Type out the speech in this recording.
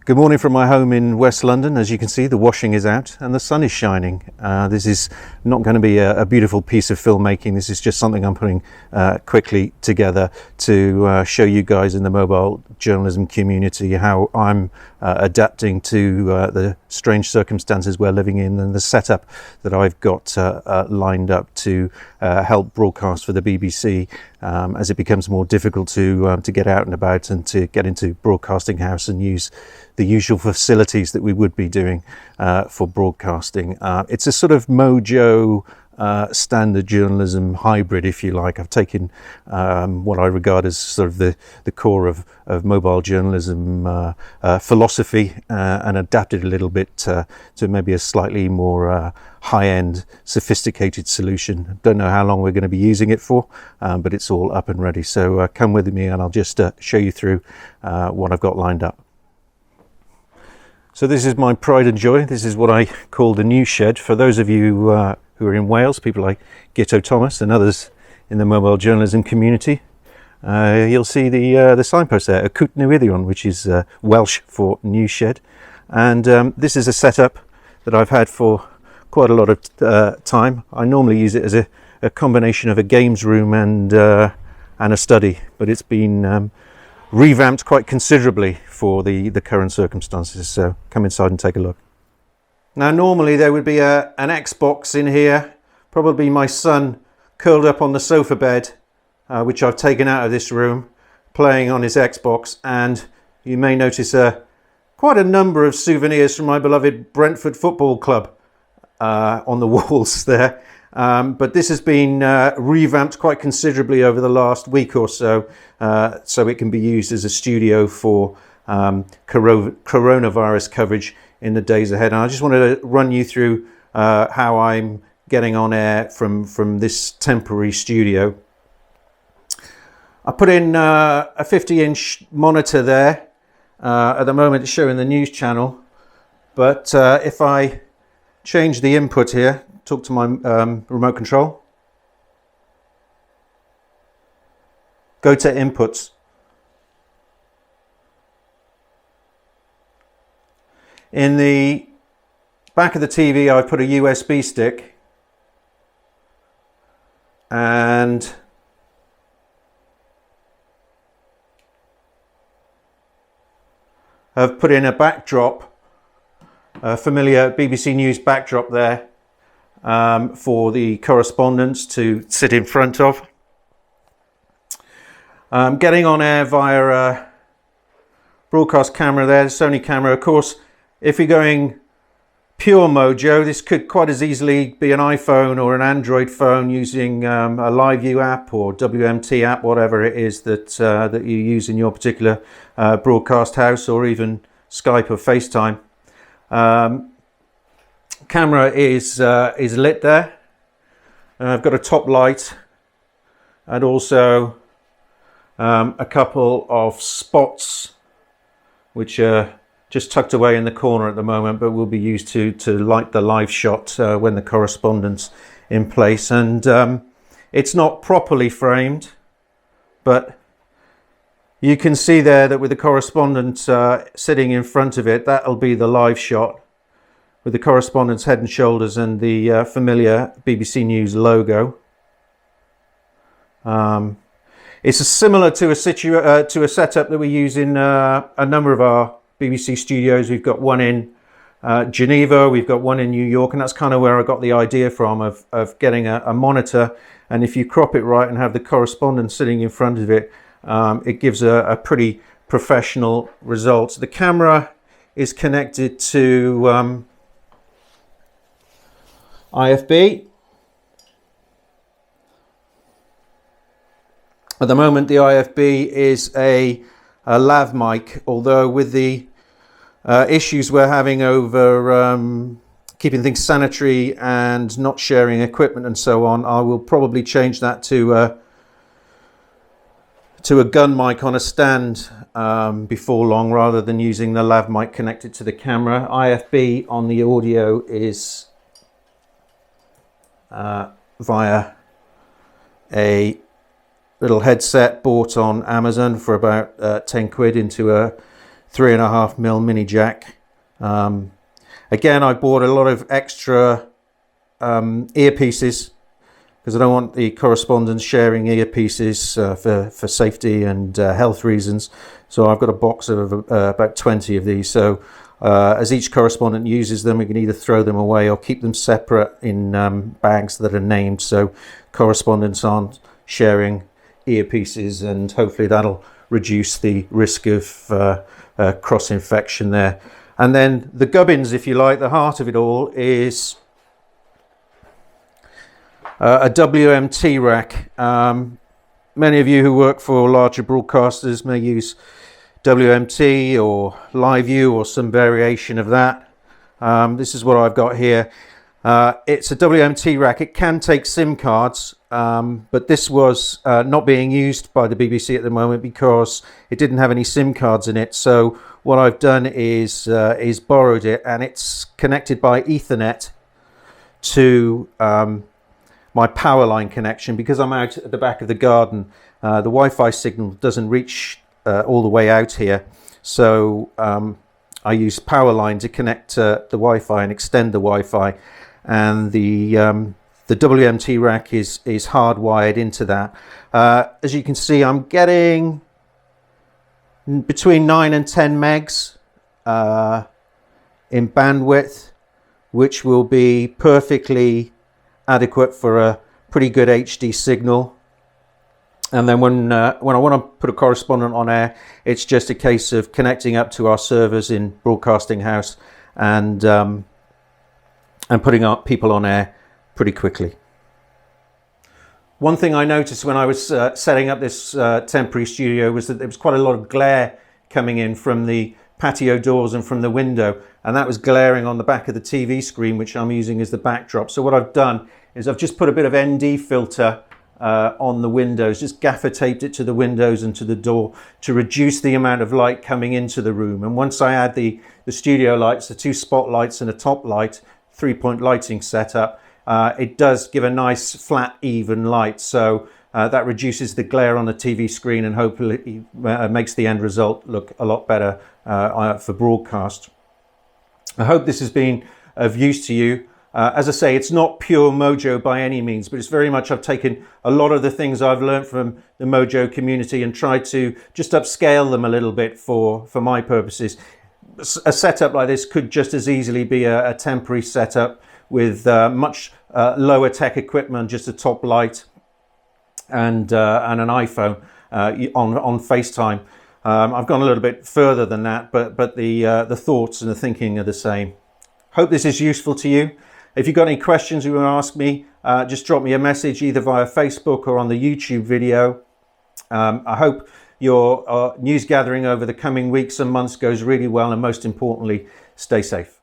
Good morning from my home in West London. As you can see, the washing is out and the sun is shining. This is not going to be a beautiful piece of filmmaking. This is just something I'm putting quickly together to show you guys in the mobile journalism community how I'm adapting to the strange circumstances we're living in and the setup that I've got lined up to help broadcast for the BBC as it becomes more difficult to get out and about and to get into broadcasting house and use the usual facilities that we would be doing for broadcasting. It's a sort of Mojo standard journalism hybrid, if you like. I've taken what I regard as sort of the core of mobile journalism philosophy and adapted a little bit to maybe a slightly more high-end, sophisticated solution. Don't know how long we're going to be using it for, but it's all up and ready. So come with me and I'll just show you through what I've got lined up. So this is my pride and joy. This is what I call the new shed. For those of you who are in Wales, people like Gitto Thomas and others in the mobile journalism community, you'll see the signpost there, Y Cwt Newyddion, which is Welsh for new shed. And this is a setup that I've had for quite a lot of time. I normally use it as a combination of a games room and a study, but it's been revamped quite considerably for the current circumstances. So come inside and take a look. Now normally there would be an Xbox in here, probably my son curled up on the sofa bed, which I've taken out of this room, playing on his Xbox, and you may notice quite a number of souvenirs from my beloved Brentford Football Club on the walls there. But this has been revamped quite considerably over the last week or so, so it can be used as a studio for coronavirus coverage in the days ahead. And I just wanted to run you through how I'm getting on air from this temporary studio. I put in a 50-inch monitor there. At the moment it's showing the news channel, but if I change the input here, talk to my remote control, go to inputs. In the back of the TV I put a USB stick and I've put in a backdrop, a familiar BBC News backdrop there for the correspondents to sit in front of. Getting on air via a broadcast camera there, the Sony camera. Of course, if you're going pure Mojo, this could quite as easily be an iPhone or an Android phone using a Live View app or WMT app, whatever it is that you use in your particular broadcast house, or even Skype or FaceTime. Camera is lit there. I've got a top light and also a couple of spots which are just tucked away in the corner at the moment, but will be used to light the live shot when the correspondent's in place. And it's not properly framed, but you can see there that with the correspondent sitting in front of it, that'll be the live shot with the correspondent's head and shoulders and the familiar BBC News logo. It's similar to a setup that we use in a number of our BBC studios. We've got one in Geneva, we've got one in New York, and that's kind of where I got the idea from of getting a monitor, and if you crop it right and have the correspondent sitting in front of it, it gives a pretty professional result. The camera is connected to IFB. At the moment the IFB is a lav mic, although with the issues we're having over keeping things sanitary and not sharing equipment and so on, I will probably change that to a gun mic on a stand before long, rather than using the lav mic connected to the camera. IFB on the audio is via a little headset bought on Amazon for about 10 quid into a 3.5mm mini jack. Again, I bought a lot of extra earpieces because I don't want the correspondents sharing earpieces for safety and health reasons. So I've got a box of about 20 of these. So as each correspondent uses them, we can either throw them away or keep them separate in bags that are named, so correspondents aren't sharing earpieces, and hopefully that'll reduce the risk of cross-infection there. And then the gubbins, if you like, the heart of it all is a WMT rack. Many of you who work for larger broadcasters may use WMT or LiveView or some variation of that. This is what I've got here. It's a WMT rack. It can take SIM cards, but this was not being used by the BBC at the moment because it didn't have any SIM cards in it. So what I've done is borrowed it, and it's connected by Ethernet to my power line connection. Because I'm out at the back of the garden, the Wi-Fi signal doesn't reach all the way out here, so I use power line to connect the Wi-Fi and extend the Wi-Fi, and the WMT rack is hardwired into that. As you can see, I'm getting between 9 and 10 megs in bandwidth, which will be perfectly adequate for a pretty good HD signal. And then when I want to put a correspondent on air, it's just a case of connecting up to our servers in Broadcasting House and putting our people on air pretty quickly. One thing I noticed when I was setting up this temporary studio was that there was quite a lot of glare coming in from the patio doors and from the window, and that was glaring on the back of the TV screen, which I'm using as the backdrop. So what I've done is I've just put a bit of ND filter on the windows, just gaffer taped it to the windows and to the door to reduce the amount of light coming into the room. And once I add the studio lights, the 2 spotlights and a top light, 3-point lighting setup, it does give a nice flat even light, so that reduces the glare on the TV screen and hopefully makes the end result look a lot better for broadcast. I hope this has been of use to you. As I say, it's not pure Mojo by any means, but it's very much, I've taken a lot of the things I've learned from the Mojo community and tried to just upscale them a little bit for my purposes. A setup like this could just as easily be a temporary setup with much lower tech equipment, just a top light and an iPhone on FaceTime. I've gone a little bit further than that, but the thoughts and the thinking are the same. Hope this is useful to you. If you've got any questions you want to ask me, just drop me a message either via Facebook or on the YouTube video. I hope your news gathering over the coming weeks and months goes really well, and most importantly, stay safe.